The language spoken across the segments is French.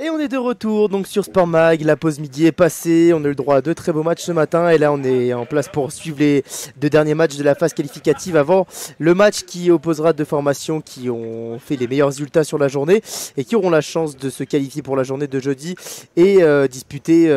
Et on est de retour donc sur Sport Mag, la pause midi est passée, on a eu le droit à deux très beaux matchs ce matin et là on est en place pour suivre les deux derniers matchs de la phase qualificative avant le match qui opposera deux formations qui ont fait les meilleurs résultats sur la journée et qui auront la chance de se qualifier pour la journée de jeudi et disputer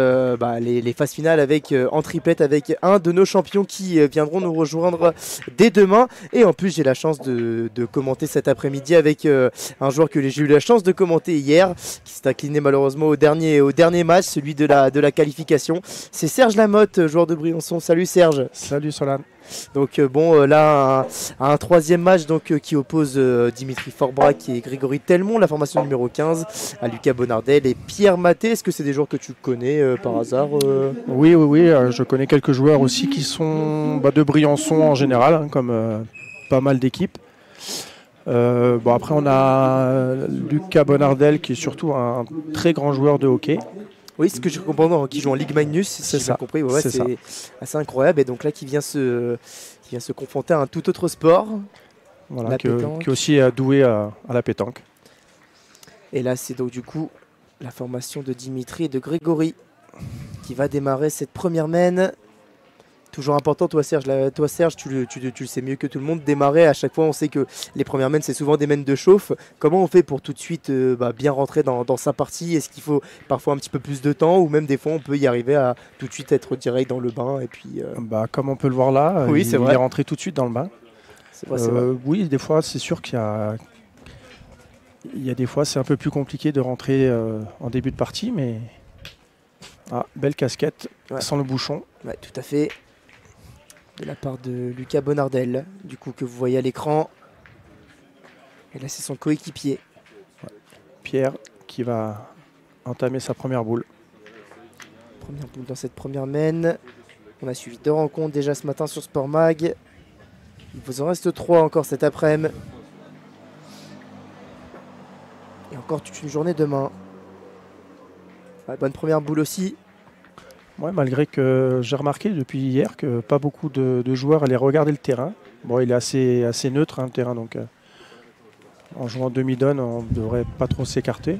les phases finales avec, en triplette avec un de nos champions qui viendront nous rejoindre dès demain. Et en plus j'ai la chance de commenter cet après-midi avec un joueur que j'ai eu la chance de commenter hier qui s'est incliné malheureusement au dernier match, celui de la qualification. C'est Serge Lamotte, joueur de Briançon. Salut Serge. Salut Solane. Donc là un troisième match donc, qui oppose Dimitri Forbrac et Grégory Telmont, la formation numéro 15, à Lucas Bonardel et Pierre Maté. Est-ce que c'est des joueurs que tu connais par hasard Oui, je connais quelques joueurs aussi qui sont de Briançon en général, hein, comme pas mal d'équipes. Après on a Lucas Bonardel qui est surtout un très grand joueur de hockey. Oui, ce que je comprends, qui joue en Ligue Magnus, si j'ai bien compris. Ouais, c'est assez incroyable. Et donc là, qui vient se confronter à un tout autre sport. Voilà, qui est aussi doué à la pétanque. Et là, c'est donc du coup la formation de Dimitri et de Grégory qui va démarrer cette première main. Toujours important, toi Serge, tu le sais mieux que tout le monde, démarrer à chaque fois, on sait que les premières mains c'est souvent des mains de chauffe. Comment on fait pour tout de suite bien rentrer dans sa partie? Est-ce qu'il faut parfois un petit peu plus de temps ou même des fois on peut y arriver à tout de suite être direct dans le bain et puis Comme on peut le voir là, oui, il est rentré tout de suite dans le bain. C'est vrai. Oui, des fois c'est sûr qu'il y a des fois c'est un peu plus compliqué de rentrer en début de partie, mais belle casquette sans le bouchon. Ouais, tout à fait. De la part de Lucas Bonardel, du coup que vous voyez à l'écran. Et là c'est son coéquipier. Pierre qui va entamer sa première boule. Première boule dans cette première main. On a suivi deux rencontres déjà ce matin sur Sport Mag. Il vous en reste 3 encore cet après-midi. Et encore toute une journée demain. Bonne première boule aussi. Ouais, malgré que j'ai remarqué depuis hier que pas beaucoup de joueurs allaient regarder le terrain. Bon, il est assez neutre, hein, le terrain, donc en jouant demi-donne, on ne devrait pas trop s'écarter.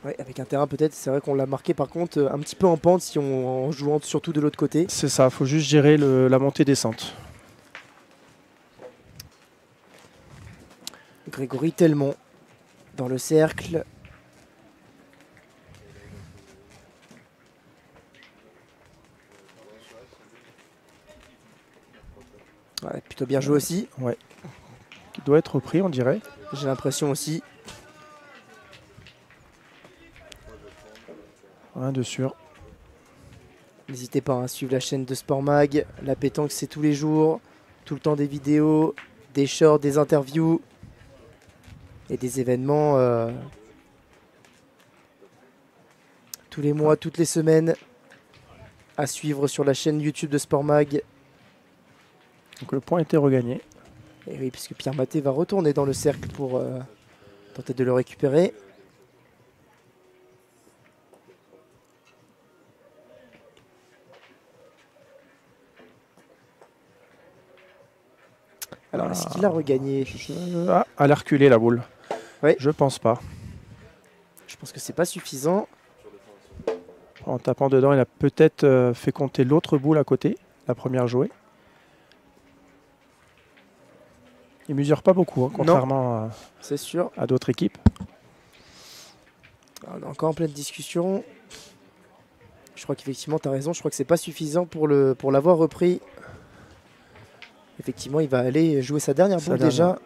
Ouais, avec un terrain peut-être, c'est vrai qu'on l'a marqué par contre un petit peu en pente en jouant surtout de l'autre côté. C'est ça, il faut juste gérer la montée-descente. Grégory Telmont dans le cercle. Ouais, plutôt bien joué aussi. Ouais. Qui doit être repris, on dirait. J'ai l'impression aussi. Ouais, de sûr. N'hésitez pas à suivre la chaîne de Sport Mag. La pétanque, c'est tous les jours. Tout le temps des vidéos, des shorts, des interviews. Et des événements tous les mois, toutes les semaines. À suivre sur la chaîne YouTube de Sport Mag. Donc le point était regagné. Et oui, puisque Pierre Maté va retourner dans le cercle pour tenter de le récupérer. Alors, est-ce qu'il a regagné? Elle a reculé la boule. Oui. Je pense pas. Je pense que c'est pas suffisant. En tapant dedans, il a peut-être fait compter l'autre boule à côté, la première jouée. Il mesure pas beaucoup, hein, contrairement à d'autres équipes. On est encore en pleine discussion. Je crois qu'effectivement, tu as raison. Je crois que c'est pas suffisant pour l'avoir repris. Effectivement, il va aller jouer sa dernière boule déjà.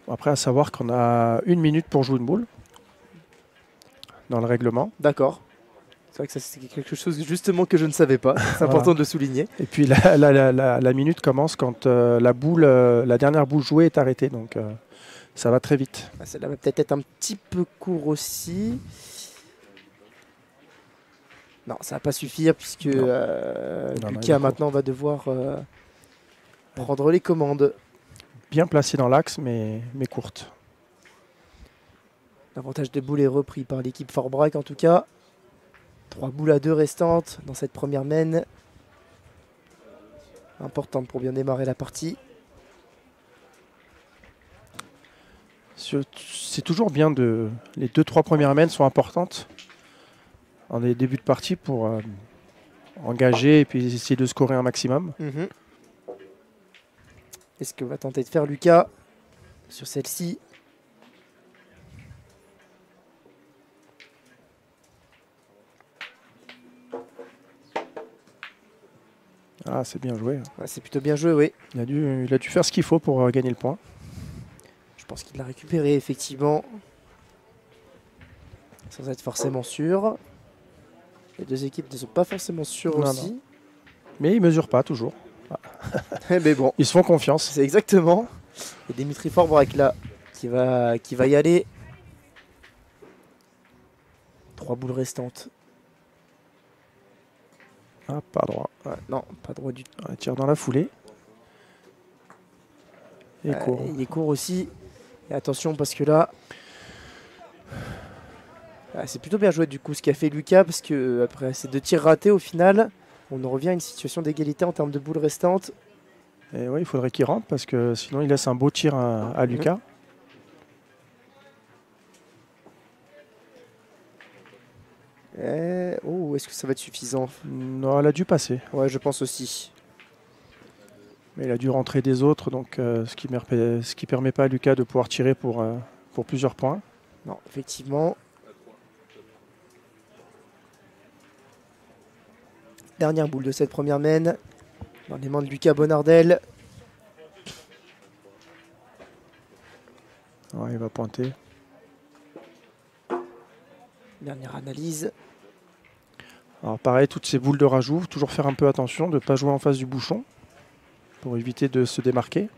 Après, à savoir qu'on a 1 minute pour jouer une boule dans le règlement. D'accord. C'est vrai que ça, c'est quelque chose justement que je ne savais pas. C'est important de le souligner. Et puis la minute commence quand la dernière boule jouée est arrêtée. Donc ça va très vite. Celle-là va peut-être être un petit peu court aussi. Non, ça va pas suffire puisque Lucas maintenant va devoir prendre les commandes. Bien placée dans l'axe, mais courte. L'avantage de boule est repris par l'équipe Forbrac en tout cas. 3 boules à 2 restantes dans cette première main. Importante pour bien démarrer la partie. C'est toujours bien de... Les 2-3 premières mains sont importantes en des débuts de partie pour engager et puis essayer de scorer un maximum. Est-ce que va tenter de faire Lucas sur celle-ci? Ah, c'est bien joué. Ouais, c'est plutôt bien joué, oui. Il a dû faire ce qu'il faut pour gagner le point. Je pense qu'il l'a récupéré, effectivement. Sans être forcément sûr. Les deux équipes ne sont pas forcément sûres aussi. Non. Mais ils ne mesurent pas toujours. Ah. Mais bon. Ils se font confiance. C'est exactement. Et Dimitri Forbrac là, qui va y aller. 3 boules restantes. Ah, pas droit. Ouais, non, pas droit du tout. Il tire dans la foulée. Et court. Il est court aussi. Et attention parce que là... c'est plutôt bien joué du coup ce qu'a fait Lucas, parce que après ces 2 tirs ratés au final, on en revient à une situation d'égalité en termes de boules restantes. Et oui, il faudrait qu'il rentre parce que sinon il laisse un beau tir à Lucas. Oh, est-ce que ça va être suffisant? Non, elle a dû passer. Ouais, je pense aussi. Mais il a dû rentrer des autres, donc ce qui permet pas à Lucas de pouvoir tirer pour plusieurs points. Non, effectivement. Dernière boule de cette première main. Dans les mains de Lucas Bonardel. Ouais, il va pointer. Dernière analyse. Alors pareil, toutes ces boules de rajout, toujours faire un peu attention de ne pas jouer en face du bouchon pour éviter de se démarquer.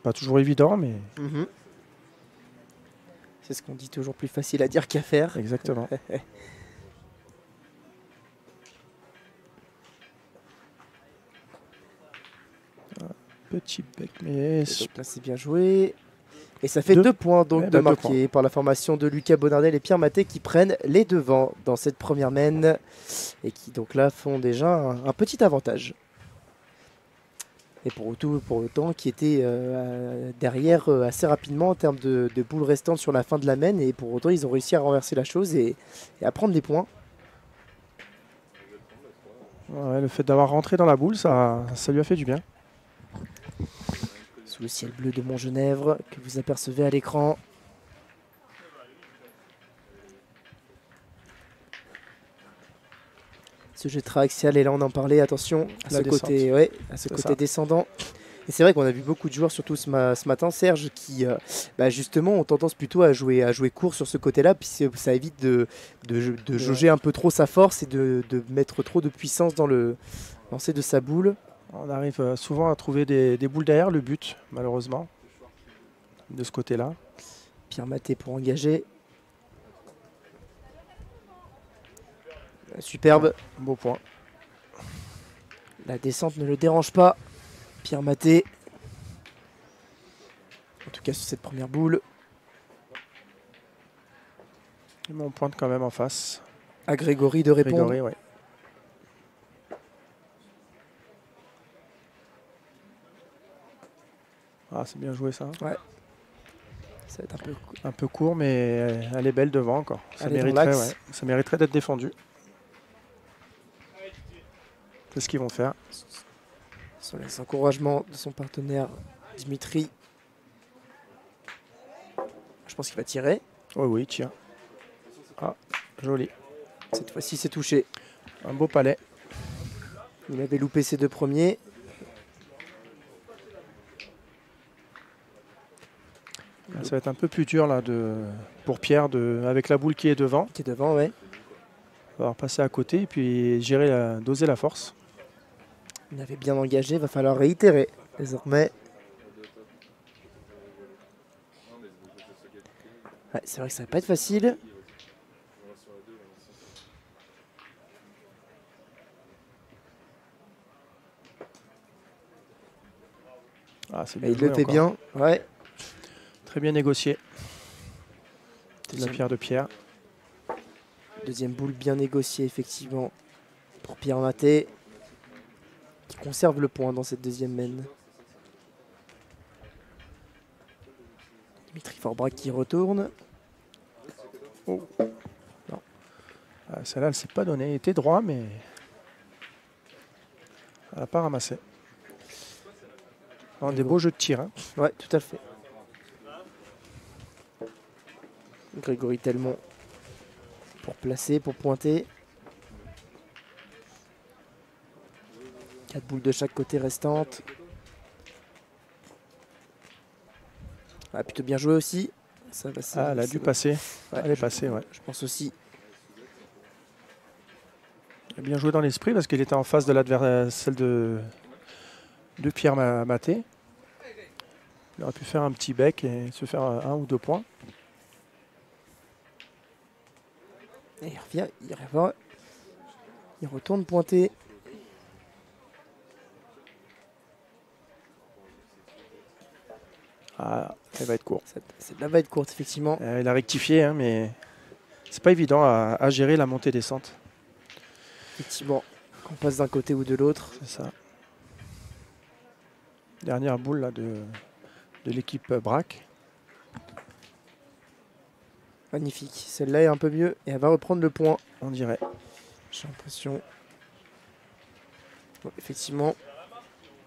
Pas toujours évident, mais... C'est ce qu'on dit, toujours plus facile à dire qu'à faire. Exactement. Petit bec, mais... Donc là, c'est bien joué. Et ça fait 2 points donc de marquer par la formation de Lucas Bonardel et Pierre Maté qui prennent les devants dans cette première main et qui donc là font déjà un petit avantage. Et pour autant qui était derrière assez rapidement en termes de boules restantes sur la fin de la main, et pour autant ils ont réussi à renverser la chose et à prendre des points. Ouais, le fait d'avoir rentré dans la boule, ça lui a fait du bien. Sous le ciel bleu de Montgenèvre que vous apercevez à l'écran. Ce jet triaxial, et là on en parlait, attention à ce côté descendant. Et c'est vrai qu'on a vu beaucoup de joueurs, surtout ce matin, Serge, qui justement ont tendance plutôt à jouer court sur ce côté-là, puis ça évite de jauger un peu trop sa force et de mettre trop de puissance dans le lancer de sa boule. On arrive souvent à trouver des boules derrière le but, malheureusement, de ce côté-là. Pierre Maté pour engager. Superbe. Beau point. La descente ne le dérange pas. Pierre Maté. En tout cas sur cette première boule. Et on pointe quand même en face. À Grégory de répondre. Grégory, ouais. Ah, c'est bien joué ça. Ouais. Ça va être un peu court, mais elle est belle devant encore. Ça mériterait d'être défendu. C'est ce qu'ils vont faire. Sur les encouragements de son partenaire Dimitri. Je pense qu'il va tirer. Oui, tiens. Ah, joli. Cette fois-ci, c'est touché. Un beau palais. Il avait loupé ses 2 premiers. Ça va être un peu plus dur là pour Pierre avec la boule qui est devant. Qui est devant, ouais. Il va falloir passer à côté et puis doser la force. Il avait bien engagé, il va falloir réitérer désormais. Ouais, c'est vrai que ça va pas être facile. Ah, c'est bien. Il le fait bien, ouais. Très bien négocié. La pierre de Pierre. Deuxième boule bien négociée effectivement pour Pierre Maté, qui conserve le point dans cette deuxième main. Dimitri Forbrac qui retourne. Oh. Non. Ah, celle-là, elle s'est pas donnée. Elle était droit, mais elle n'a pas ramassé. Des beaux jeux de tir. Hein. Ouais, tout à fait. Grégory Telmont pour placer, pour pointer. 4 boules de chaque côté restantes. Ah, plutôt bien joué aussi. Ça va, Ah, elle a dû passer. Ouais, elle est passée, ouais. Je pense aussi. Elle a bien joué dans l'esprit parce qu'elle était en face de l'adversaire, celle de Pierre Maté. Il aurait pu faire un petit bec et se faire 1 ou 2 points. Et il revient, il retourne pointer. Ah, elle va être courte. Celle-là va être courte, effectivement. Elle a rectifié, hein, mais c'est pas évident à gérer la montée-descente. Effectivement, qu'on passe d'un côté ou de l'autre. C'est ça. Dernière boule là, de l'équipe BRAC. Magnifique. Celle-là est un peu mieux et elle va reprendre le point. On dirait. J'ai l'impression. Bon, effectivement,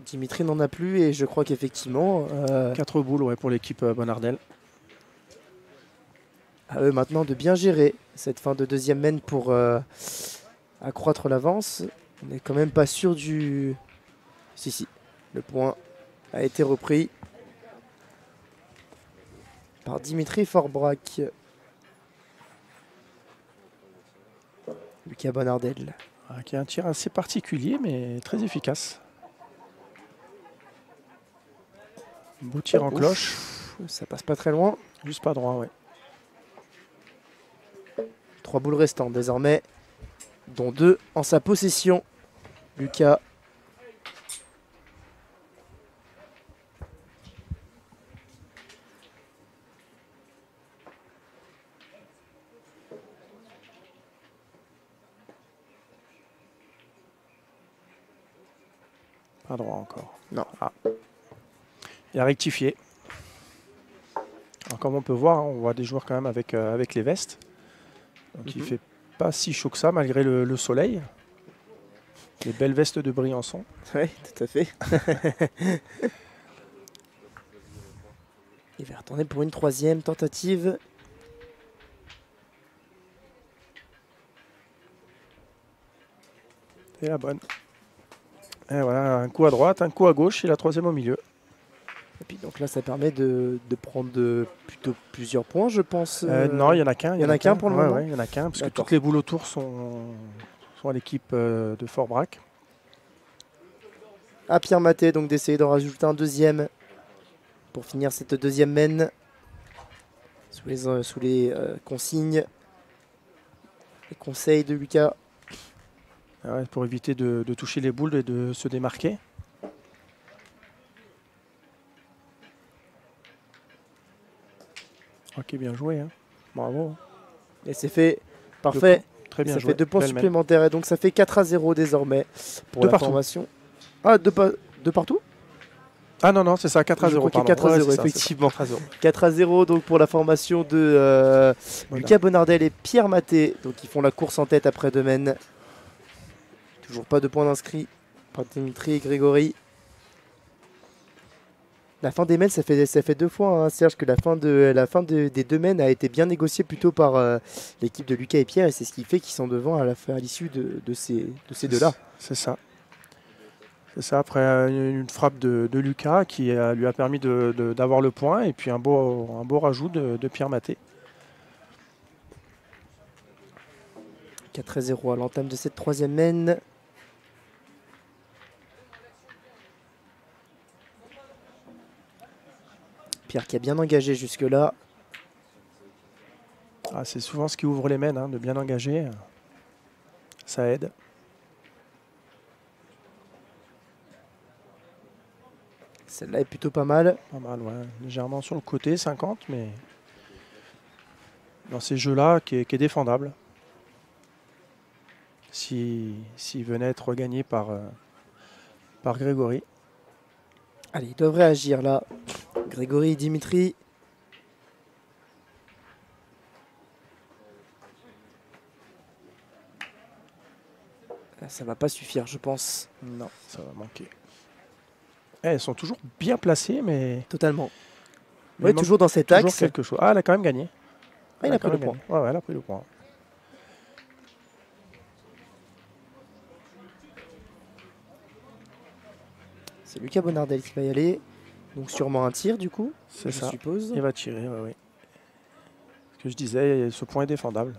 Dimitri n'en a plus et je crois qu'effectivement... 4 boules ouais, pour l'équipe Bonardel. À eux maintenant de bien gérer cette fin de deuxième main pour accroître l'avance. On n'est quand même pas sûr du... Si, le point a été repris par Dimitri Forbrac. Lucas Bonardel. Qui a un tir assez particulier mais très efficace. Beau tir en cloche. Ça passe pas très loin. Juste pas droit, ouais. 3 boules restantes désormais, dont 2 en sa possession. Lucas. Pas droit encore. Non. Ah. Il a rectifié. Alors, comme on peut voir, on voit des joueurs quand même avec les vestes. Donc il fait pas si chaud que ça malgré le soleil. Les belles vestes de Briançon. Oui, tout à fait. Il va retourner pour une 3e tentative. Et la bonne. Et voilà, un coup à droite, un coup à gauche et la 3e au milieu. Et puis donc là, ça permet de prendre plutôt plusieurs points, je pense. Non, il y en a qu'un. Il y en a qu'un pour le moment. Ouais, il y en a qu'un, parce que toutes les boules autour sont à l'équipe de Forbrac. À Pierre Maté, donc d'essayer d'en rajouter un 2e pour finir cette 2e main sous les consignes et conseils de Lucas. Ouais, pour éviter de toucher les boules et de se démarquer. Ok, bien joué. Hein. Bravo. Et c'est fait. Parfait. Très bien ça joué. fait 2 points supplémentaires. Et donc ça fait 4-0 désormais pour la formation. Ah, deux partout? Ah non, c'est ça, 4-0. 4-0, effectivement. 4-0 donc pour la formation de Lucas Bonardel et Pierre Maté. Donc ils font la course en tête après 2 mains. Toujours pas de points d'inscrits par Dimitri et Grégory. La fin des mains, ça fait 2 fois, hein, Serge, que la fin des 2 mains a été bien négociée plutôt par l'équipe de Lucas et Pierre. Et c'est ce qui fait qu'ils sont devant à l'issue de ces deux-là. C'est ça. C'est ça, après une frappe de Lucas qui lui a permis d'avoir le point. Et puis un beau rajout de Pierre Maté. 4-0 à l'entame de cette 3e main. Pierre qui a bien engagé jusque-là. Ah, c'est souvent ce qui ouvre les mains, hein, de bien engager. Ça aide. Celle-là est plutôt pas mal. Pas mal, ouais. Légèrement sur le côté, 50, mais dans ces jeux-là, qui est défendable. S'il venait être gagné par Grégory. Allez, ils doivent réagir là. Grégory et Dimitri. ça va pas suffire, je pense. Non, ça va manquer. Elles sont toujours bien placées, mais... Totalement. mais Ouais, il manque toujours dans cet toujours axe. quelque chose. Ah, elle a quand même gagné. Ah, il a pris le point. Ouais, elle a pris le point. C'est Lucas Bonardel qui va y aller. Donc sûrement un tir du coup, C'est je ça. suppose. Il va tirer, oui. Ce que je disais, ce point est défendable.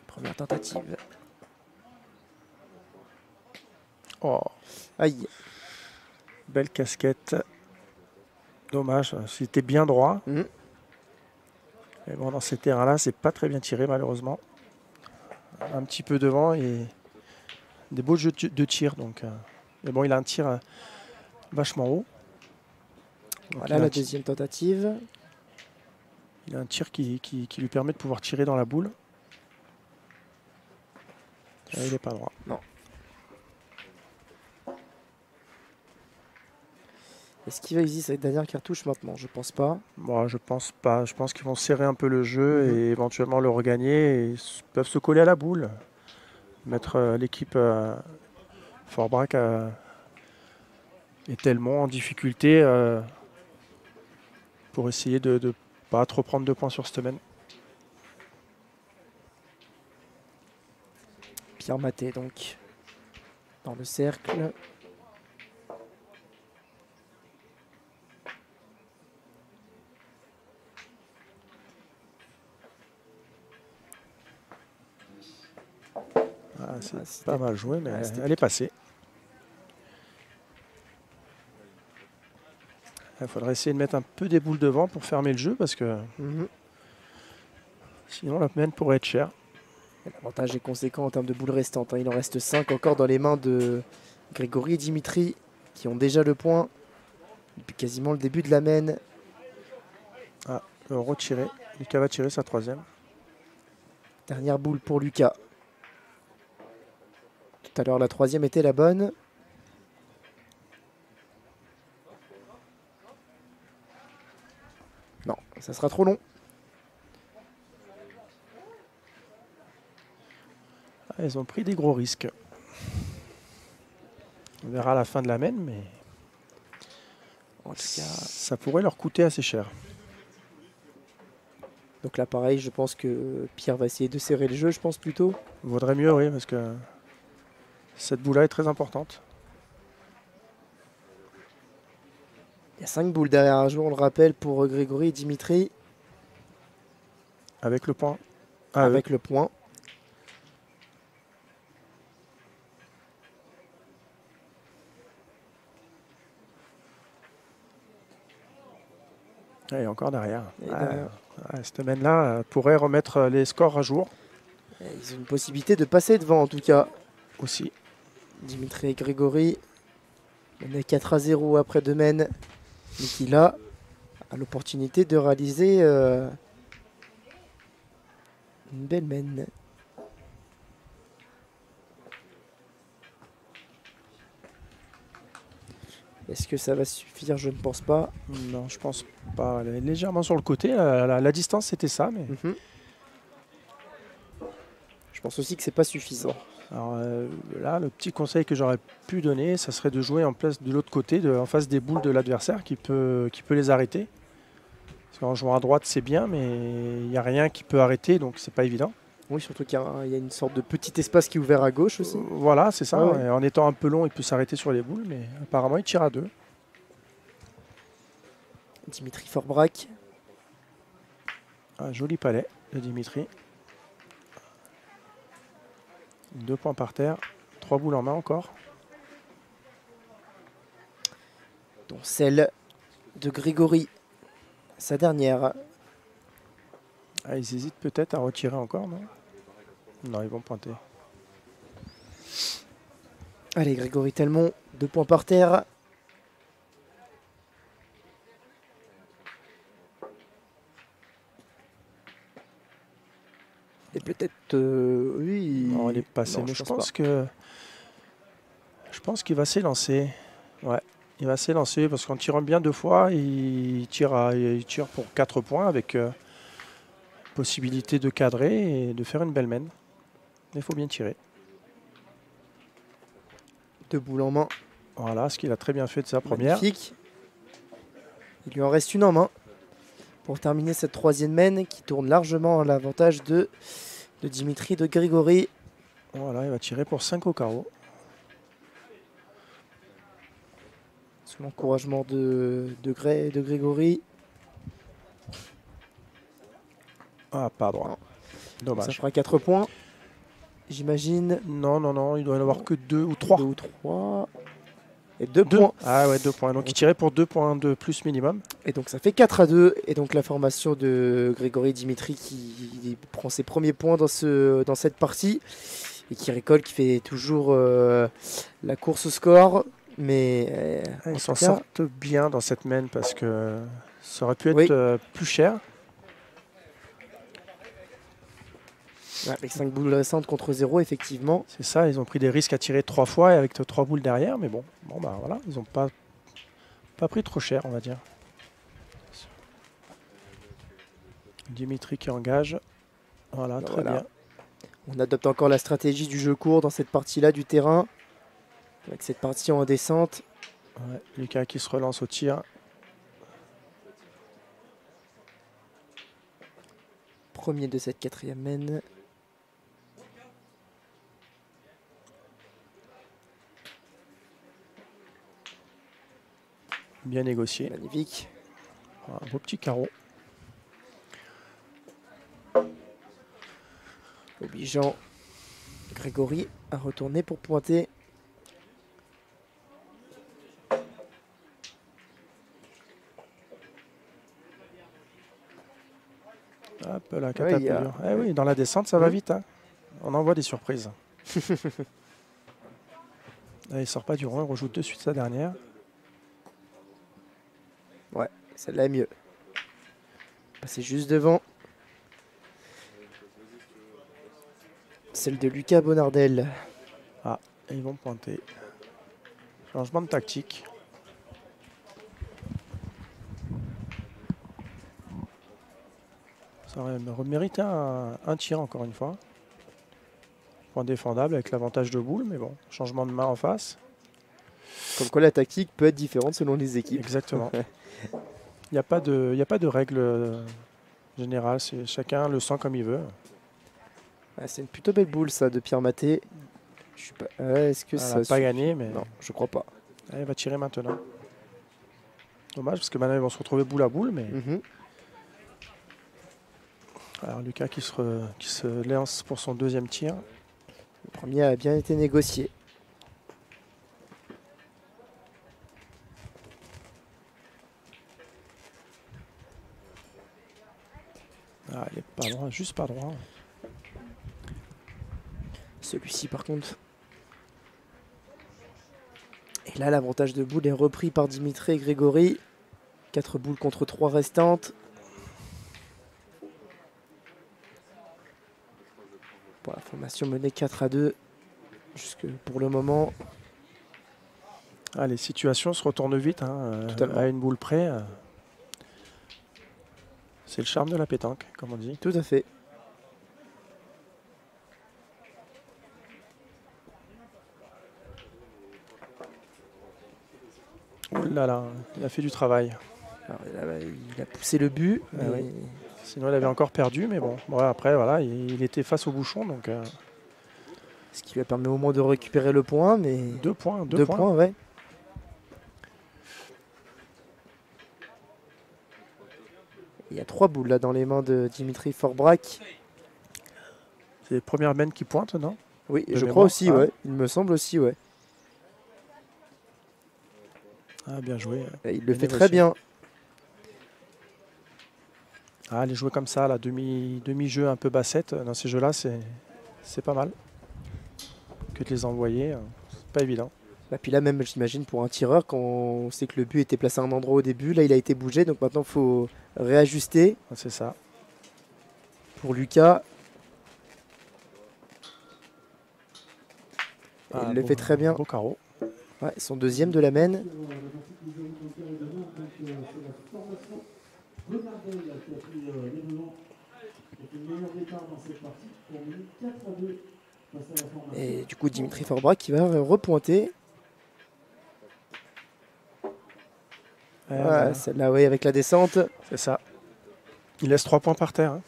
Première tentative. Oh, Aïe. belle casquette. Dommage, c'était bien droit. Mhm. Mais bon, dans ces terrains-là, c'est pas très bien tiré, malheureusement. Un petit peu devant et des beaux jeux de tir. Donc, mais bon, il a un tir vachement haut. Donc, Voilà la deuxième tentative. il a un tir qui lui permet de pouvoir tirer dans la boule. Et il n'est pas droit. Non. Est-ce qu'il va utiliser cette dernière cartouche maintenant? Je pense pas. Bon, je pense pas. Je pense qu'ils vont serrer un peu le jeu et éventuellement le regagner. Et peuvent se coller à la boule. Mettre l'équipe Forbrac et Telmont en difficulté pour essayer de ne pas trop prendre de points sur cette semaine. Pierre Maté donc dans le cercle. C'est pas mal joué, mais elle est passée. Il faudrait essayer de mettre un peu des boules devant pour fermer le jeu parce que sinon la mène pourrait être chère. L'avantage est conséquent en termes de boules restantes. Il en reste 5 encore dans les mains de Grégory et Dimitri qui ont déjà le point depuis quasiment le début de la mène. Ah, retiré. Lucas va tirer sa troisième. Dernière boule pour Lucas. Tout à l'heure, la troisième était la bonne. Non, ça sera trop long. Ah, ils ont pris des gros risques. On verra à la fin de la mène, mais En tout cas, ça pourrait leur coûter assez cher. donc là, pareil, je pense que Pierre va essayer de serrer le jeu, je pense plutôt. Vaudrait mieux, oui, parce que cette boule-là est très importante. Il y a 5 boules derrière un joueur, on le rappelle, pour Grégory et Dimitri. Avec le point. Ah, Avec le point. Et encore derrière. Et derrière. Cette semaine-là pourrait remettre les scores à jour. Ils ont une possibilité de passer devant, en tout cas. Aussi. Dimitri et Grégory. On est 4-0 après deux mènes. Mais qui là a l'opportunité de réaliser une belle mène. Est-ce que ça va suffire? Je ne pense pas. Non, je pense pas. Elle est légèrement sur le côté. La distance, c'était ça. Mais... Je pense aussi que c'est pas suffisant. Alors là, le petit conseil que j'aurais pu donner, ça serait de jouer en place de l'autre côté, en face des boules de l'adversaire qui peut les arrêter. Parce qu'en jouant à droite, c'est bien, mais il n'y a rien qui peut arrêter, donc c'est pas évident. Oui, surtout qu'il y a une sorte de petit espace qui est ouvert à gauche aussi. Voilà, c'est ça. Ah ouais. Et en étant un peu long, il peut s'arrêter sur les boules, mais apparemment, il tire à deux. Dimitri Forbrac. Un joli palais de Dimitri. 2 points par terre, 3 boules en main encore. Dont celle de Grégory, sa dernière. Ah, ils hésitent peut-être à retirer encore, non? Non, ils vont pointer. Allez, Grégory Telmont, 2 points par terre. Et peut-être, oui. Non, il est passé, Non, mais je pense qu'il va s'élancer. Ouais, il va s'élancer parce qu'en tirant bien 2 fois, il tire pour 4 points avec possibilité de cadrer et de faire une belle mène. Mais il faut bien tirer. 2 boules en main. Voilà, ce qu'il a très bien fait de sa première. Magnifique. Il lui en reste une en main pour terminer cette 3e mène qui tourne largement à l'avantage de Dimitri, de Grégory. Voilà, il va tirer pour 5 au carreau. Sous l'encouragement de Grégory. Ah, pas droit. Non. Ça Dommage. fera 4 points. J'imagine. Non, non, non, il doit y en avoir que 2 ou 3. 2 ou 3. Et 2 points. Ah ouais, 2 points. Donc il tirait pour 2 points de plus minimum. Et donc ça fait 4-2. Et donc la formation de Grégory Dimitri qui prend ses premiers points dans cette partie. Et qui récolte, qui fait toujours la course au score. Mais Ils s'en sortent bien dans cette mène parce que ça aurait pu être plus cher. Ouais, avec 5 boules récentes contre 0, effectivement. C'est ça, ils ont pris des risques à tirer 3 fois et avec 3 boules derrière. Mais bon bah voilà, ils n'ont pas pris trop cher, on va dire. Dimitri qui engage. Voilà, très bien. On adopte encore la stratégie du jeu court dans cette partie-là du terrain. Avec cette partie en descente. Ouais, Lucas qui se relance au tir. Premier de cette 4e mène. Bien négocié. Magnifique. Un beau petit carreau. Obligeant Grégory à retourner pour pointer. Hop là, catapulure. Eh oui, dans la descente, ça va vite. Hein. On envoie des surprises. Là, il sort pas du rond, il rejoue de suite sa dernière. Ouais, celle-là est mieux. C'est juste devant. Celle de Lucas Bonardel. Ah, et ils vont pointer. Changement de tactique. Ça aurait mérité un tir encore une fois. Point défendable avec l'avantage de boule, mais bon, changement de main en face. Comme quoi la tactique peut être différente selon les équipes. Exactement. Il n'y a pas de règle générale, chacun le sent comme il veut. Ah, c'est une plutôt belle boule ça de Pierre Maté. Je suis pas. Est-ce que ça n'a pas gagné, mais non, je crois pas. Elle va tirer maintenant. Dommage parce que maintenant ils vont se retrouver boule à boule, mais. Alors Lucas qui se lance pour son 2e tir. Le premier a bien été négocié. Ah, il est pas droit, juste pas droit. Celui-ci par contre. Et là l'avantage de boule est repris par Dimitri et Grégory. 4 boules contre 3 restantes. Pour la formation menée 4-2 jusque pour le moment. Ah, les situations se retournent vite hein, à une boule près. C'est le charme de la pétanque, comme on dit. Tout à fait. Oh là là, il a fait du travail. Alors, il a poussé le but. Ah oui. Sinon, il avait encore perdu, mais bon. Après, voilà, il était face au bouchon, donc. Ce qui lui a permis au moins de récupérer le point, mais 2 points, 2 points, ouais. Il y a 3 boules là dans les mains de Dimitri Forbrac. C'est les premières mènes qui pointent, non? Oui, je crois aussi, ouais. Il me semble aussi, ouais. Ah, bien joué. Et il le fait très bien. Ah, les jouer comme ça, la demi-jeu un peu bassette, dans ces jeux-là, c'est pas mal. Que de les envoyer, c'est pas évident. Et puis là, même, j'imagine, pour un tireur, quand on sait que le but était placé à un endroit au début, là, il a été bougé, donc maintenant, il faut réajuster. C'est ça. Pour Lucas. Il le fait très bien. Beau carreau. Ouais, son 2e de la mène. Et du coup, Dimitri Forbrac qui va repointer. Voilà. Celle-là, oui, avec la descente. C'est ça. Il laisse 3 points par terre. Hein.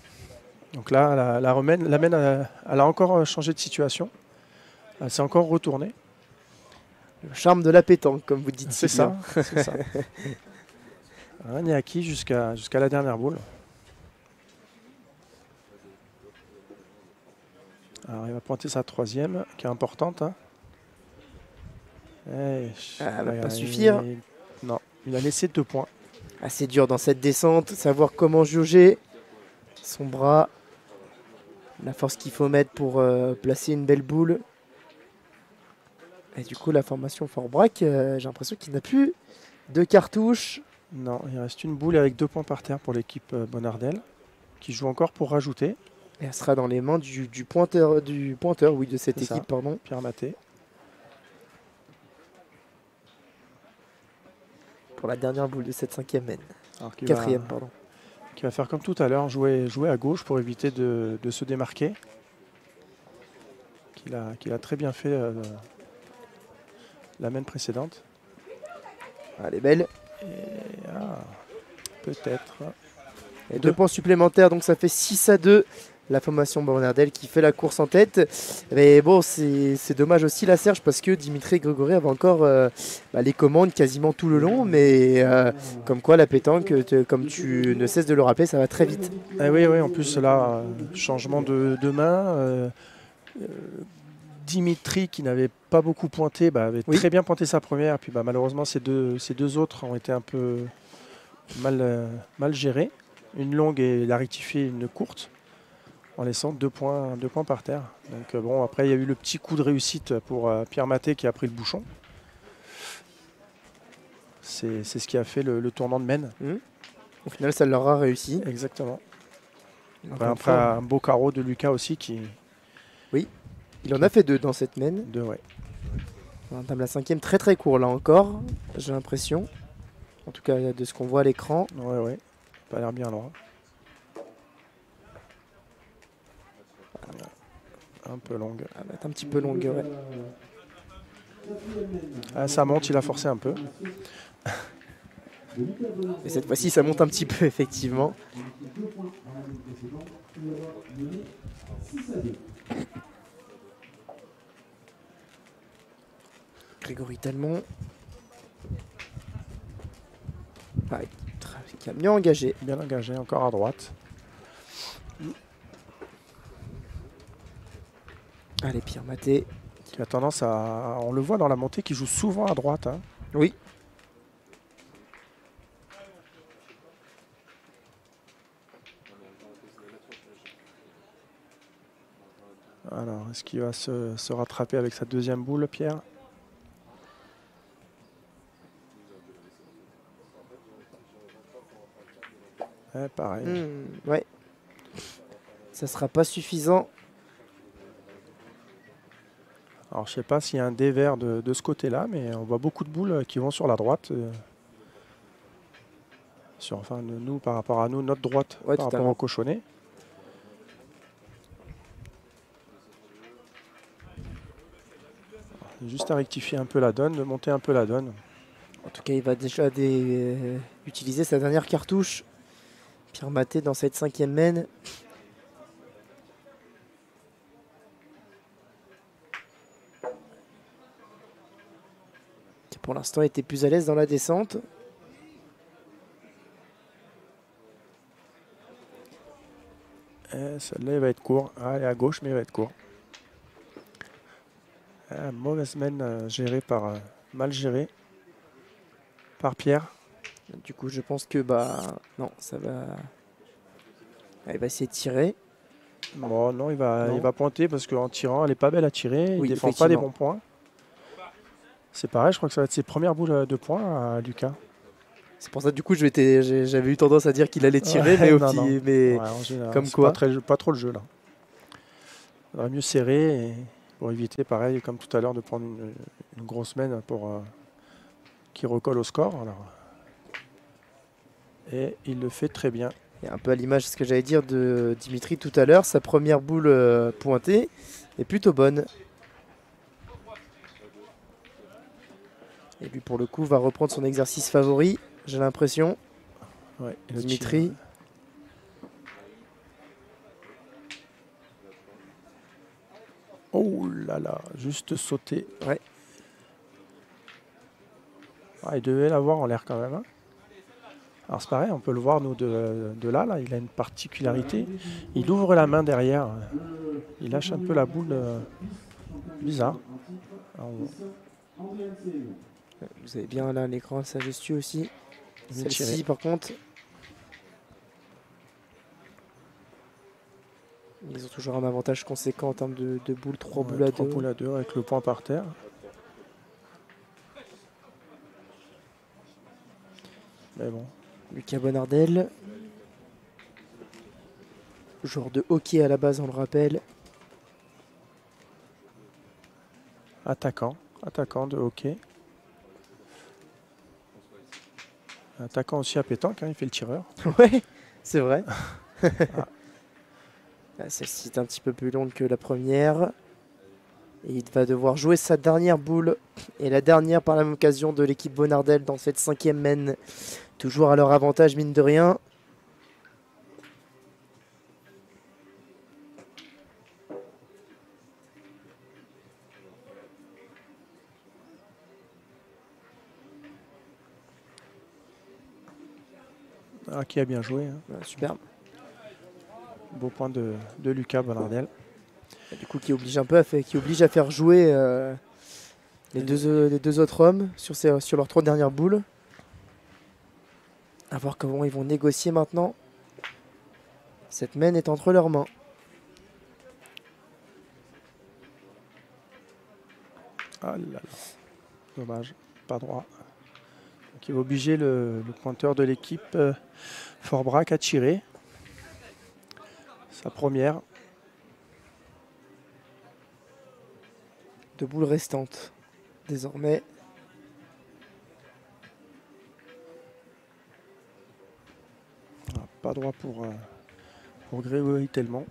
Donc là, la Romaine, elle a encore changé de situation. Elle s'est encore retournée. Le charme de la pétanque, comme vous dites. C'est ça. C'est ça. Rien n'est acquis jusqu'à la dernière boule. Alors il va pointer sa 3e, qui est importante. Hein. Ça va pas suffire. Non, il a laissé 2 points. Assez dur dans cette descente, savoir comment jauger son bras, la force qu'il faut mettre pour placer une belle boule. Et du coup, la formation Forbrac, j'ai l'impression qu'il n'a plus de cartouches. Non, il reste une boule avec 2 points par terre pour l'équipe Bonardel, qui joue encore pour rajouter. Et elle sera dans les mains du pointeur, oui, de cette équipe, pardon. Pierre Maté. Pour la dernière boule de cette 5e mène. 4e, pardon. Qui va faire comme tout à l'heure, jouer à gauche pour éviter de se démarquer. Qu'il a très bien fait la mène précédente. Elle est belle. Peut-être. Et 2 points supplémentaires, donc ça fait 6-2. La formation Bonardel qui fait la course en tête. Mais bon, c'est dommage aussi là, Serge, parce que Dimitri Grégory avait encore les commandes quasiment tout le long. Mais comme quoi, la pétanque, comme tu ne cesses de le rappeler, ça va très vite. Oui, en plus là, changement de main. Dimitri, qui n'avait pas beaucoup pointé, avait très bien pointé sa première. Puis malheureusement, ces deux autres ont été un peu mal gérés. Une longue et il a rectifié une courte, en laissant 2 points par terre. Donc bon, après il y a eu le petit coup de réussite pour Pierre Maté qui a pris le bouchon. C'est ce qui a fait le tournant de mène. Au final, ça leur a réussi. Exactement. Après un beau carreau de Lucas aussi qui... Oui, il en a fait 2 dans cette mène. 2, ouais. On entame la 5e, très très court là encore, j'ai l'impression. En tout cas, de ce qu'on voit à l'écran. Ouais. Pas l'air bien loin. Un peu longue. Elle va être un petit peu longue, ouais. Ça monte, il a forcé un peu. Et cette fois-ci, ça monte un petit peu, effectivement. Grégory Talmont. Qui a bien engagé. Bien engagé, encore à droite. Allez, Pierre Maté. Qui a tendance à... On le voit dans la montée, qui joue souvent à droite. Hein. Oui. Alors, est-ce qu'il va se rattraper avec sa 2e boule, Pierre? Pareil. Ouais. Ça sera pas suffisant. Alors, je sais pas s'il y a un dévers de ce côté-là, mais on voit beaucoup de boules qui vont sur la droite. Nous, par rapport à nous, notre droite, par rapport au cochonnet. Juste à rectifier un peu la donne, de monter un peu la donne. En tout cas, il va déjà utiliser sa dernière cartouche. Pierre Maté dans cette 5e mène. Qui pour l'instant était plus à l'aise dans la descente. Celle-là, il va être court. Elle est à gauche, mais il va être court. Mauvaise mène mal gérée par Pierre. Du coup, je pense que non, ça va. Il va essayer de tirer. Bon, non, il va pointer parce qu'en tirant, elle est pas belle à tirer. Il défend pas les bons points. C'est pareil, je crois que ça va être ses premières boules de points à Lucas. C'est pour ça, du coup, j'avais eu tendance à dire qu'il allait tirer, mais comme quoi. Pas trop le jeu là. Il faudrait mieux serrer pour éviter, pareil, comme tout à l'heure, de prendre une grosse mène pour qui recolle au score. Alors. Et il le fait très bien. Et un peu à l'image de ce que j'allais dire de Dimitri tout à l'heure, sa première boule pointée est plutôt bonne. Et lui pour le coup va reprendre son exercice favori, j'ai l'impression. Ouais, Dimitri. Oh là là, juste sauté. Ouais. Ah, il devait l'avoir en l'air quand même. Hein. Alors c'est pareil, on peut le voir nous de là, il a une particularité. Il ouvre la main derrière. Il lâche un peu la boule. Bizarre. Alors, vous avez bien là l'écran, sa gestu aussi. Celle-ci par contre. Ils ont toujours un avantage conséquent en termes de boules, 3 boules à 2. 3 boules à 2 avec le point par terre. Mais bon. Lucas Bonardel. Joueur de hockey à la base, on le rappelle. Attaquant de hockey. Attaquant aussi à pétanque, hein, il fait le tireur. Ouais, c'est vrai. Celle-ci est un petit peu plus longue que la première. Et il va devoir jouer sa dernière boule. Et la dernière par la même occasion de l'équipe Bonardel dans cette 5e mène. Toujours à leur avantage, mine de rien. Ah, qui a bien joué. Hein. Superbe. Beau point de Lucas Bonardel. Du coup, qui oblige à faire jouer les deux autres hommes sur leurs 3 dernières boules. À voir comment ils vont négocier maintenant. Cette main est entre leurs mains. Ah là là. Dommage, pas droit. Donc il va obliger le pointeur de l'équipe Forbrac à tirer. Sa première. 2 boules restantes. Désormais. Pas droit pour Grégory Tellement.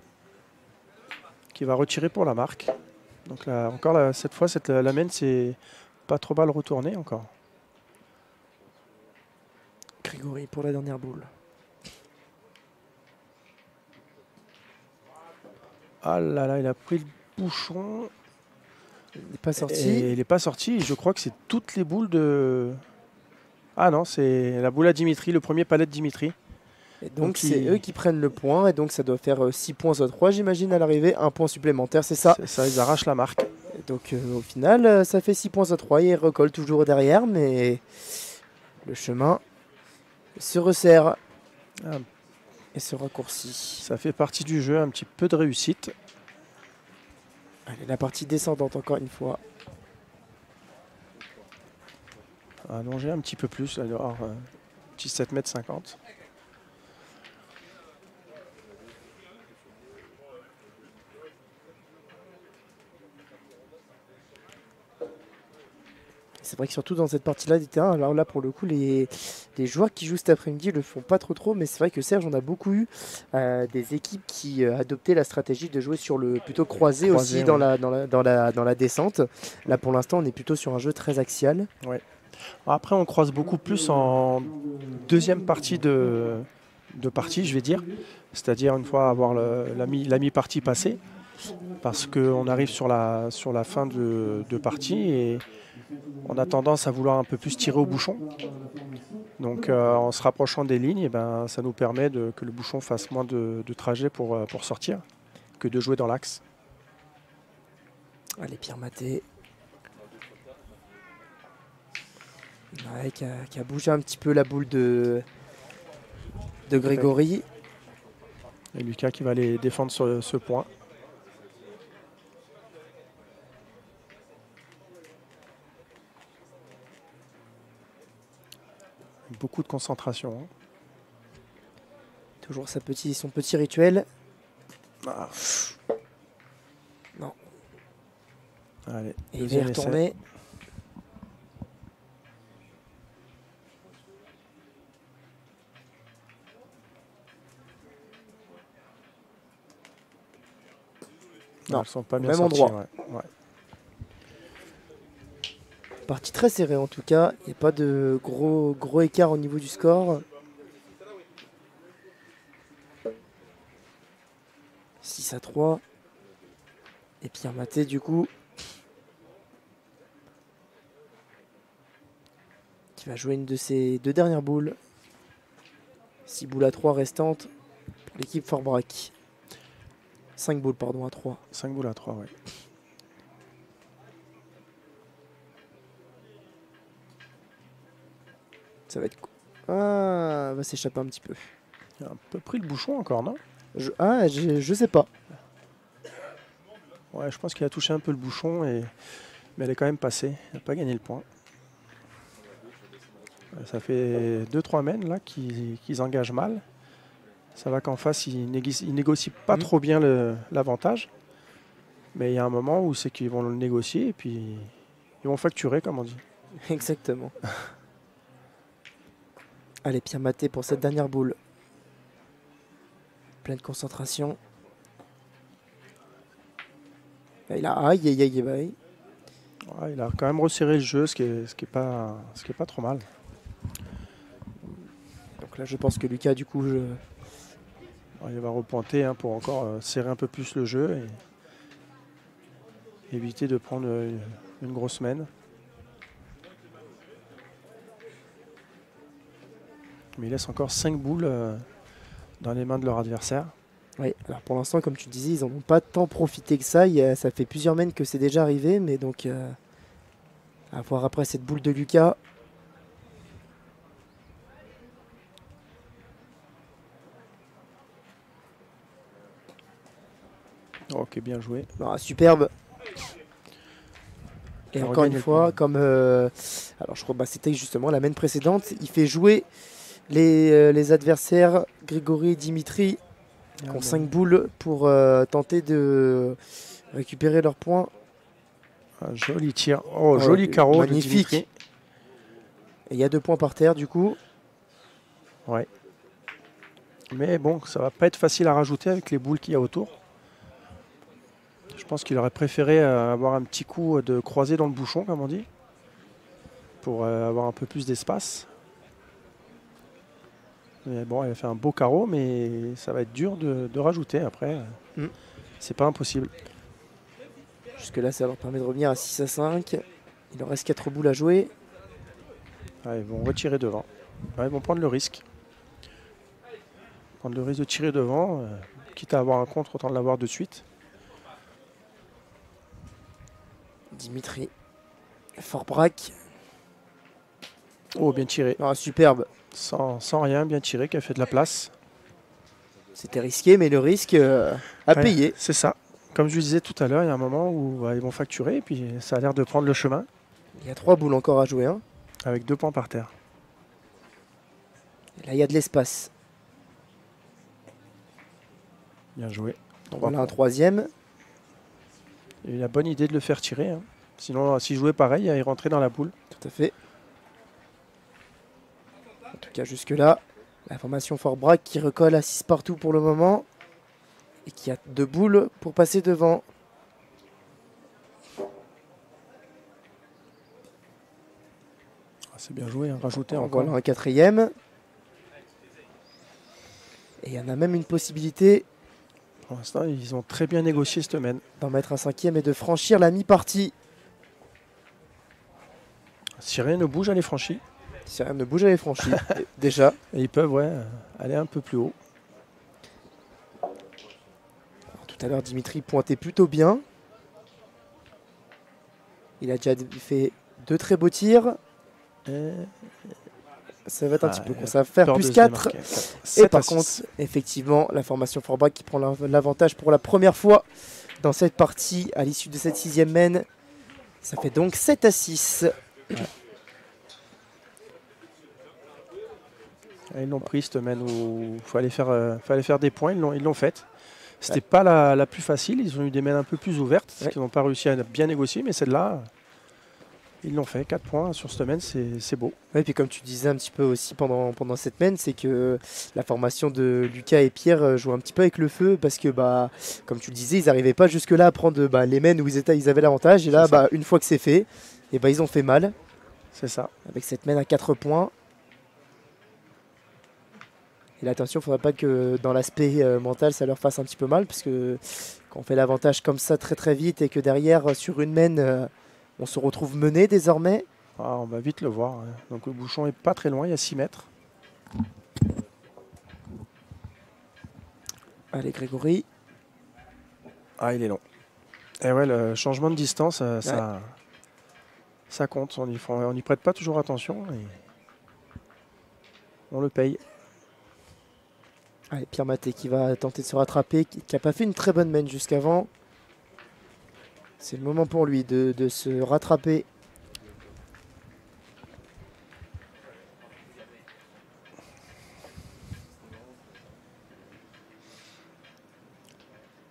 Qui va retirer pour la marque. Donc là, encore là, cette fois, la main, c'est pas trop mal retourné encore. Grégory pour la dernière boule. Ah là là, il a pris le bouchon. Il n'est pas sorti. Et il n'est pas sorti. Je crois que c'est toutes les boules de... Ah non, c'est la boule à Dimitri, le premier palet de Dimitri. Et donc c'est eux qui prennent le point. Et donc ça doit faire 6 points sur 3, j'imagine, à l'arrivée. 1 point supplémentaire, c'est ça. C'est ça, ils arrachent la marque. Et donc au final, ça fait 6 points sur 3. Ils recollent toujours derrière. Mais le chemin se resserre et se raccourcit. Ça fait partie du jeu, un petit peu de réussite. Allez, la partie descendante encore une fois. Allonger un petit peu plus, alors petit 7,50 m. C'est vrai que surtout dans cette partie-là des terrains, alors là pour le coup les joueurs qui jouent cet après-midi le font pas trop, mais c'est vrai que Serge, on a beaucoup eu des équipes qui adoptaient la stratégie de jouer sur le plutôt croisé aussi ouais. dans la descente. Là pour l'instant on est plutôt sur un jeu très axial. Ouais. Après on croise beaucoup plus en deuxième partie de partie, je vais dire. C'est-à-dire une fois avoir la mi-partie passée, parce qu'on arrive sur la fin de partie et on a tendance à vouloir un peu plus tirer au bouchon. Donc en se rapprochant des lignes, ça nous permet que le bouchon fasse moins de trajet pour sortir que de jouer dans l'axe. Allez, Pierre Maté. Ouais, qui a bougé un petit peu la boule de Grégory. Et Lucas qui va aller défendre sur ce point. Beaucoup de concentration. Hein. Toujours son petit rituel. Ah. Non. Allez, et il va y retourner. Non, elles sont pas bien même sorties, endroit. ouais. Partie très serrée en tout cas. Il n'y a pas de gros écart au niveau du score. 6-3. Et Pierre Maté du coup qui va jouer une de ses 2 dernières boules. 6 boules à 3 restantes pour l'équipe Forbrac. 5 boules pardon à 3. 5 boules à 3, ouais. Ça va être quoi? Ah, elle va s'échapper un petit peu. Il a un peu pris le bouchon encore, non? Je sais pas. Ouais, je pense qu'il a touché un peu le bouchon, mais elle est quand même passée. Elle n'a pas gagné le point. Ça fait 2-3 mènes là qu'ils engagent mal. Ça va qu'en face, ils négocient pas trop bien l'avantage. Mais il y a un moment où c'est qu'ils vont le négocier et puis ils vont facturer, comme on dit. Exactement. Allez, Pierre Maté pour cette dernière boule. Pleine concentration. Et là, aïe. Ouais, il a quand même resserré le jeu, ce qui est pas trop mal. Donc là, je pense que Lucas, du coup, Il va repointer pour encore serrer un peu plus le jeu et éviter de prendre une grosse mène. Mais il laisse encore 5 boules dans les mains de leur adversaire. Oui, alors pour l'instant, comme tu disais, ils n'en ont pas tant profité que ça. Ça fait plusieurs mènes que c'est déjà arrivé, mais donc à voir après cette boule de Lucas. Ok, bien joué. Ah, superbe. Et On encore une regagne fois, le comme alors je crois que c'était justement la mène précédente, il fait jouer les adversaires Grégory et Dimitri qui ont 5 boules pour tenter de récupérer leurs points. Un joli tir. Oh, joli carreau. Magnifique. Et il y a 2 points par terre du coup. Ouais. Mais bon, ça va pas être facile à rajouter avec les boules qu'il y a autour. Je pense qu'il aurait préféré avoir un petit coup de croisé dans le bouchon, comme on dit, pour avoir un peu plus d'espace. Mais bon, il a fait un beau carreau, mais ça va être dur de rajouter après. C'est pas impossible. Jusque là, ça leur permet de revenir à 6-5. Il leur reste 4 boules à jouer. Ah, ils vont retirer devant. Ah, ils vont prendre le risque. Prendre le risque de tirer devant, quitte à avoir un contre, autant de l'avoir de suite. Dimitri. Forbrac. Oh, bien tiré. Ah, superbe. Sans rien, bien tiré, qui a fait de la place. C'était risqué, mais le risque a payé. C'est ça. Comme je le disais tout à l'heure, il y a un moment où ils vont facturer, et puis ça a l'air de prendre le chemin. Il y a 3 boules encore à jouer. Hein. Avec 2 points par terre. Et là, il y a de l'espace. Bien joué. Donc voilà un 3e. Il a eu la bonne idée de le faire tirer. Hein. Sinon, s'il jouait pareil, il rentrait dans la boule. Tout à fait. En tout cas, jusque-là, la formation Forbrac qui recolle à 6 partout pour le moment. Et qui a 2 boules pour passer devant. C'est bien joué, hein. Rajouter Donc encore. voilà un 4e. Et il y en a même une possibilité Pour l'instant, ils ont très bien négocié cette semaine. d'en mettre un 5e et de franchir la mi-partie. Si rien ne bouge, elle est franchie. Si rien ne bouge, elle est franchie. Déjà. Et ils peuvent aller un peu plus haut. Alors, tout à l'heure, Dimitri pointait plutôt bien. Il a déjà fait 2 très beaux tirs. Ça va être un petit peu. Ça va faire plus 4. Et par contre, effectivement, la formation Forbrac qui prend l'avantage pour la première fois dans cette partie à l'issue de cette 6e mène. Ça fait donc 7-6. Ils l'ont pris cette semaine où il fallait faire des points. Ils l'ont fait. C'était pas la plus facile. Ils ont eu des mènes un peu plus ouvertes. Parce qu'ils n'ont pas réussi à bien négocier. Mais celle-là, Ils l'ont fait, 4 points sur semaine, c'est beau. Ouais, puis comme tu disais un petit peu aussi pendant cette semaine, c'est que la formation de Lucas et Pierre joue un petit peu avec le feu parce que, bah, comme tu le disais, ils n'arrivaient pas jusque-là à prendre les mains où ils avaient l'avantage. Et là, bah, une fois que c'est fait, et bah, ils ont fait mal. C'est ça. Avec cette main à 4 points. Et là, attention, il ne faudrait pas que dans l'aspect mental, ça leur fasse un petit peu mal parce que quand on fait l'avantage comme ça très très vite et que derrière, sur une main, on se retrouve mené désormais. Ah, on va vite le voir. Hein. Donc le bouchon est pas très loin, il y a 6 mètres. Allez, Grégory. Ah, il est long. Et ouais, le changement de distance, ça compte. On n'y prête pas toujours attention et on le paye. Allez, Pierre Maté qui va tenter de se rattraper, qui n'a pas fait une très bonne main jusqu'avant. C'est le moment pour lui de se rattraper.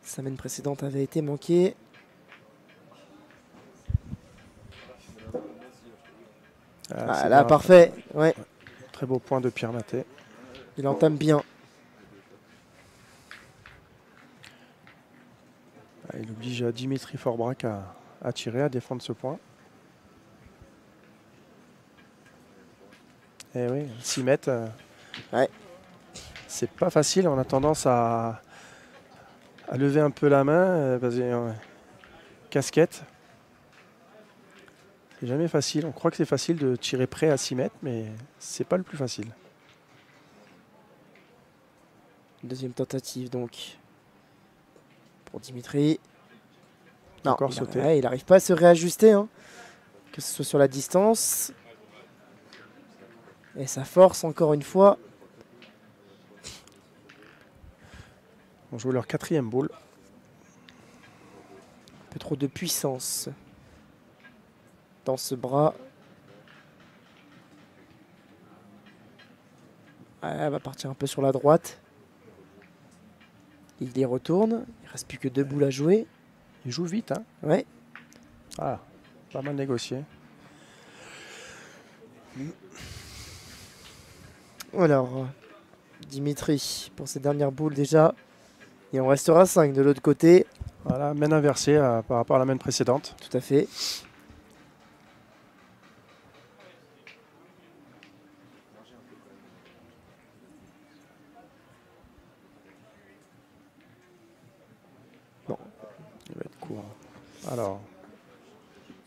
Sa main précédente avait été manquée. Ah, là, parfait. Ouais. Très beau point de Pierre Maté. Il entame bien. Il oblige Dimitri Forbrac à tirer, à défendre ce point. Et oui, 6 mètres. Ouais. C'est pas facile. On a tendance à lever un peu la main. Casquette. C'est jamais facile. On croit que c'est facile de tirer près à 6 mètres, mais c'est pas le plus facile. Deuxième tentative donc pour Dimitri. Non, Encore sauté. Il n'arrive pas à se réajuster, hein, que ce soit sur la distance. Et ça force encore une fois. On joue leur 4e boule. Un peu trop de puissance dans ce bras. Elle va partir un peu sur la droite. Il y retourne. Il ne reste plus que 2 boules à jouer. Il joue vite, hein. Ouais. Ah, pas mal négocié. Alors, Dimitri pour ses dernières boules déjà. Et on restera 5 de l'autre côté. Voilà, main inversée par rapport à la main précédente. Tout à fait. Bon, il va être court. Alors,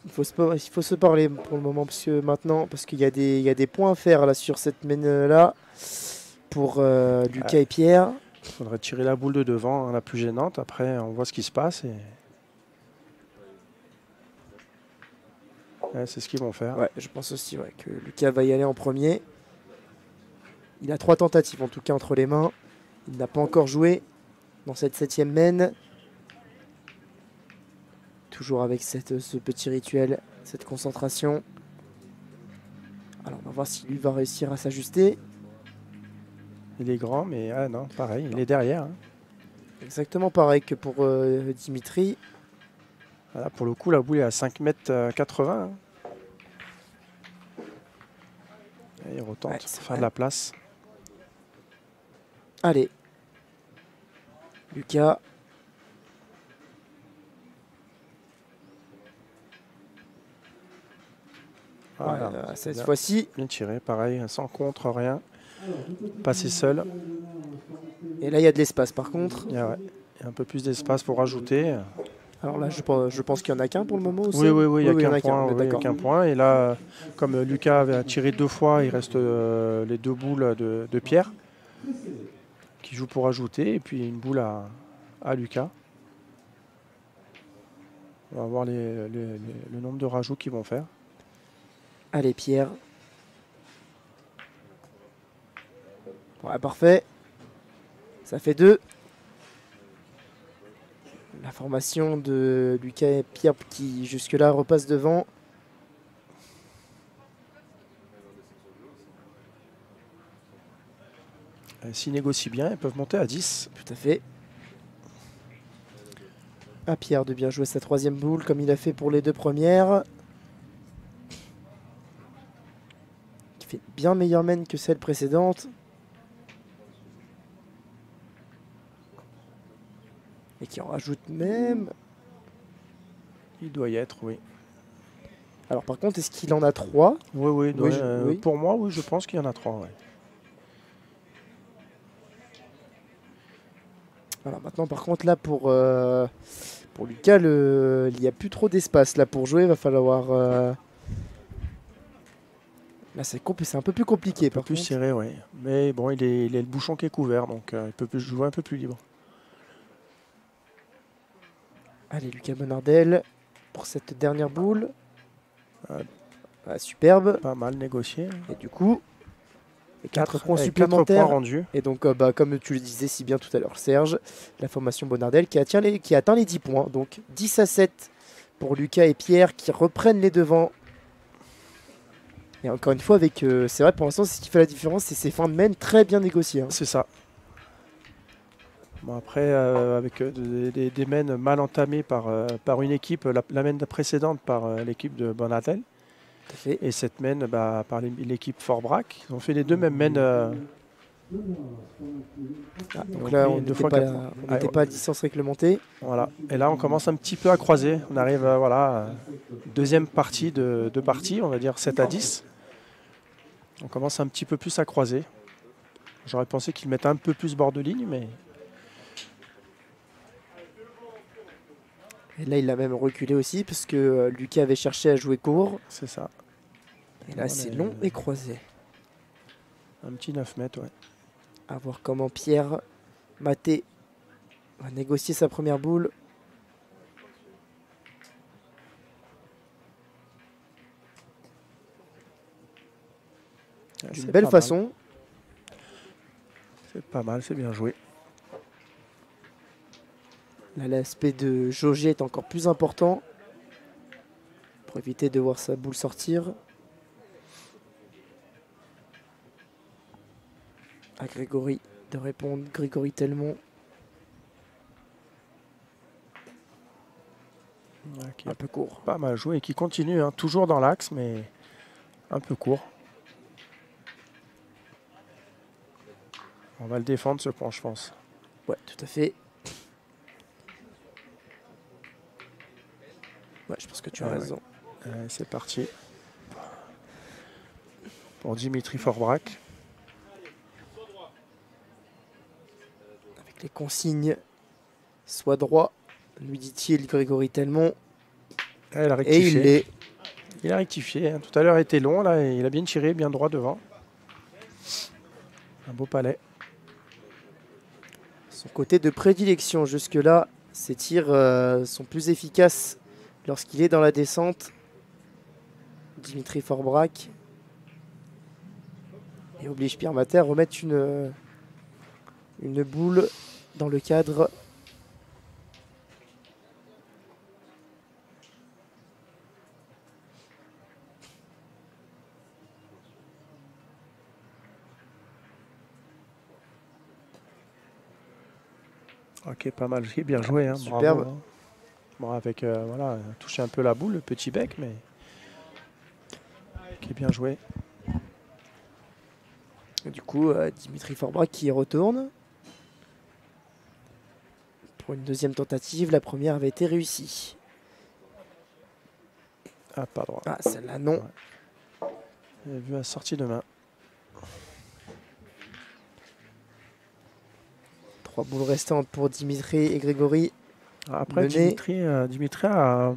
il faut se parler pour le moment parce qu'il y a des points à faire là sur cette main là pour Lucas et Pierre. Il faudrait tirer la boule de devant, hein, la plus gênante. Après, on voit ce qui se passe. Ouais, c'est ce qu'ils vont faire. Ouais, je pense aussi que Lucas va y aller en premier. Il a 3 tentatives en tout cas entre les mains. Il n'a pas encore joué dans cette 7e main. Toujours avec ce petit rituel, cette concentration. Alors on va voir si lui va réussir à s'ajuster. Il est grand, mais non, pareil, il est derrière. Hein. Exactement pareil que pour Dimitri. Voilà, pour le coup, la boule est à 5,80 m. Hein. Et il retente pour faire de la place. Allez. Lucas. Voilà, cette fois-ci. Bien tiré, pareil, sans contre, rien. Passer seul. Et là, il y a de l'espace par contre. Il y a un peu plus d'espace pour rajouter. Alors là, je pense qu'il n'y en a qu'un pour le moment aussi. Oui, il n'y a qu'un point. Et là, comme Lucas avait tiré 2 fois, il reste les 2 boules de Pierre qui joue pour ajouter. Et puis une boule à Lucas. On va voir le nombre de rajouts qu'ils vont faire. Allez, Pierre. Ouais, parfait. Ça fait 2. La formation de Lucas et Pierre qui jusque-là repasse devant. S'ils négocient bien, ils peuvent monter à 10. Tout à fait. À Pierre de bien jouer sa 3e boule comme il a fait pour les 2 premières. fait bien meilleure main que celle précédente. Et qui en rajoute même. Il doit y être, oui. Alors par contre, est-ce qu'il en a 3? Oui, oui, Oui, oui. pour moi, oui, je pense qu'il y en a 3. Ouais. Alors maintenant, par contre, là, pour Lucas, il n'y a plus trop d'espace. Là, pour jouer, il va falloir... Là, c'est un peu plus compliqué, Un peu par plus contre. serré, oui. Mais bon, il est le bouchon qui est couvert, donc il peut jouer un peu plus libre. Allez, Lucas Bonardel, pour cette dernière boule. Superbe. Pas mal négocié. Et du coup, 4 points 4 supplémentaires. points rendus. Et donc, comme tu le disais si bien tout à l'heure, Serge, la formation Bonardel qui atteint les 10 points. Donc 10-7 pour Lucas et Pierre qui reprennent les devants. Et encore une fois, c'est vrai, pour l'instant, c'est ce qui fait la différence, c'est ces fins de main très bien négociées. Hein. C'est ça. Bon, après, avec des mains mal entamées par une équipe, la main précédente par l'équipe de Bonardel. Tout à fait. Et cette main par l'équipe Forbrac. Ils ont fait les deux mêmes mains. Donc là, on n'était pas à distance réglementée. Voilà. Et là, on commence un petit peu à croiser. On arrive deuxième partie de deux parties, on va dire 7-10. On commence un petit peu plus à croiser. J'aurais pensé qu'ils mettaient un peu plus bord de ligne, mais... Et là, il a même reculé aussi, parce que Lucas avait cherché à jouer court. C'est ça. Et là, c'est long et croisé. Un petit 9 mètres, ouais. À voir comment Pierre Maté va négocier sa première boule. D'une belle façon. C'est pas mal, c'est bien joué. Là, l'aspect de jauger est encore plus important. Pour éviter de voir sa boule sortir. À Grégory de répondre. Grégory Telmont. Okay. Un peu court. Pas mal joué et qui continue, hein, toujours dans l'axe, mais un peu court. On va le défendre ce point, je pense. Ouais, tout à fait. Ouais, je pense que tu as raison. C'est parti. Pour Dimitri Forbrac. Avec les consignes. Soit droit, lui dit-il, Grégory Telmont. Et il l'est. Il a rectifié. Hein. Tout à l'heure, il était long. Là, il a bien tiré, bien droit devant. Un beau palais. Son côté de prédilection jusque-là, ses tirs sont plus efficaces lorsqu'il est dans la descente. Dimitri Forbrac. Et oblige Pierre Maté à remettre une boule dans le cadre. Ok, pas mal, bien joué. Hein, superbe. Bravo, hein. Bon, avec, toucher un peu la boule, le petit bec, mais qui est bien joué. Et du coup, Dimitri Forbrac qui y retourne. Pour une deuxième tentative, la première avait été réussie. Ah, pas droit. Ah, celle-là, non. Ouais. J'ai vu la sortie de main. 3 boules restantes pour Dimitri et Grégory. Après, Dimitri a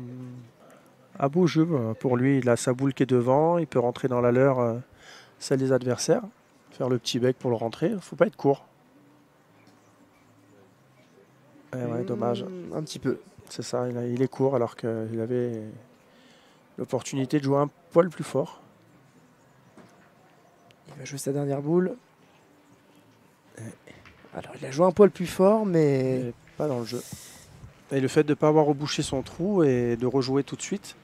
beau jeu pour lui. Il a sa boule qui est devant. Il peut rentrer dans la leur, celle des adversaires. Faire le petit bec pour le rentrer. Il ne faut pas être court. Ouais, dommage. Un petit peu. C'est ça, il est court alors qu'il avait l'opportunité de jouer un poil plus fort. Il va jouer sa dernière boule. Alors, il a joué un poil plus fort, mais pas dans le jeu. Et le fait de ne pas avoir rebouché son trou et de rejouer tout de suite,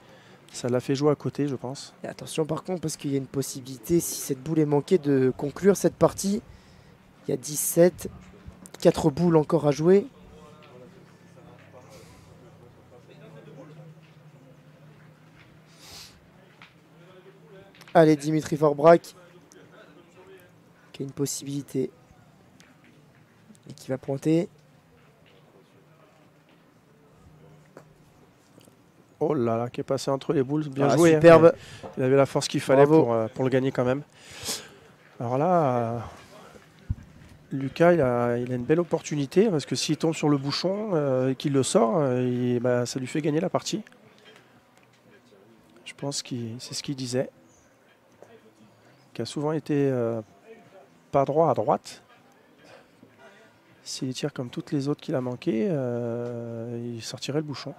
ça l'a fait jouer à côté, je pense. Et attention par contre, parce qu'il y a une possibilité, si cette boule est manquée, de conclure cette partie. Il y a 17, 4 boules encore à jouer. Allez, Dimitri Forbrac, qui a une possibilité et qui va pointer. Oh là là, qui est passé entre les boules. Bien Ah, joué. superbe. Hein. Il avait la force qu'il fallait Bravo. pour le gagner quand même. Alors là, Lucas, il a une belle opportunité parce que s'il tombe sur le bouchon et qu'il le sort, ça lui fait gagner la partie. Je pense que c'est ce qu'il disait. Qui a souvent été pas droit à droite. S'il tire comme toutes les autres qu'il a manqué, il sortirait le bouchon.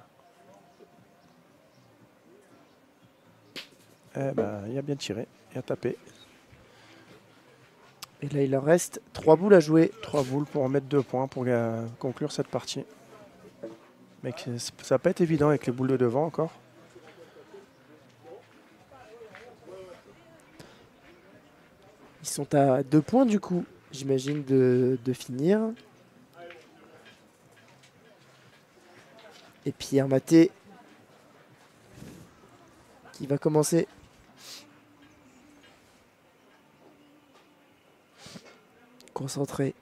Il a bien tiré, il a tapé. Et là, il leur reste 3 boules à jouer. 3 boules pour en mettre 2 points pour conclure cette partie. Mais ça va pas être évident avec les boules de devant encore. Ils sont à 2 points du coup, j'imagine, de finir. Et Pierre Maté qui va commencer. Concentré.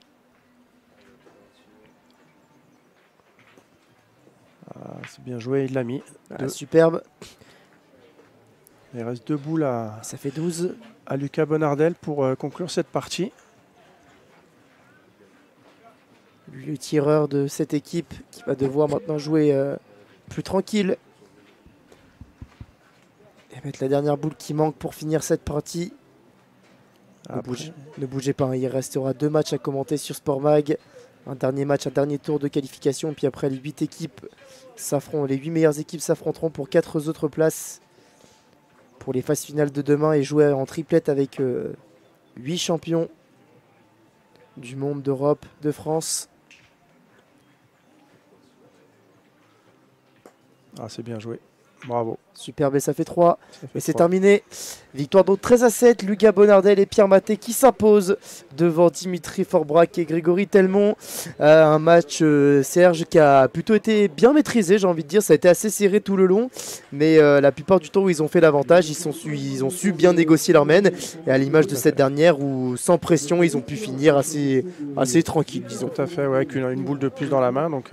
C'est bien joué, il l'a mis. Ah, superbe. Il reste 2 boules Ça fait 12. À Lucas Bonardel pour conclure cette partie. Le tireur de cette équipe qui va devoir maintenant jouer plus tranquille. Et mettre la dernière boule qui manque pour finir cette partie. Ne bougez pas, il restera 2 matchs à commenter sur Sport Mag. Un dernier match, un dernier tour de qualification. Puis après, les 8 équipes s'affronteront. Les 8 meilleures équipes s'affronteront pour 4 autres places pour les phases finales de demain et jouer en triplette avec 8 champions du monde, d'Europe, de France. Ah, c'est bien joué. Bravo. Superbe, et ça fait 3. Et c'est terminé. Victoire donc 13-7. Lucas Bonardel et Pierre Maté qui s'imposent devant Dimitri Forbrac et Grégory Telmont. Un match, Serge, qui a plutôt été bien maîtrisé, j'ai envie de dire. Ça a été assez serré tout le long. Mais la plupart du temps où ils ont fait l'avantage, ils ont su bien négocier leur mène. Et à l'image de cette dernière où, sans pression, ils ont pu finir assez tranquille, disons. Tout à fait, ouais, avec une boule de plus dans la main. Donc,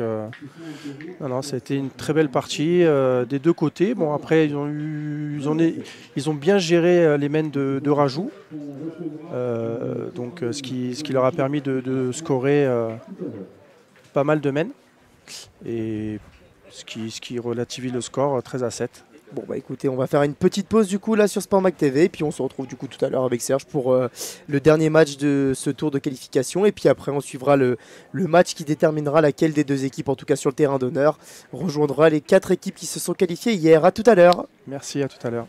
non, ça a été une très belle partie des deux côtés. Bon, après, ils ont bien géré les mènes de rajout. Donc, ce qui leur a permis de scorer pas mal de mènes. Et ce qui relativise le score 13-7. Bon bah écoutez, on va faire une petite pause du coup là sur Sport Mag TV, et puis on se retrouve du coup tout à l'heure avec Serge pour le dernier match de ce tour de qualification, et puis après on suivra le match qui déterminera laquelle des 2 équipes, en tout cas sur le terrain d'honneur, rejoindra les 4 équipes qui se sont qualifiées hier. À tout à l'heure. Merci, à tout à l'heure.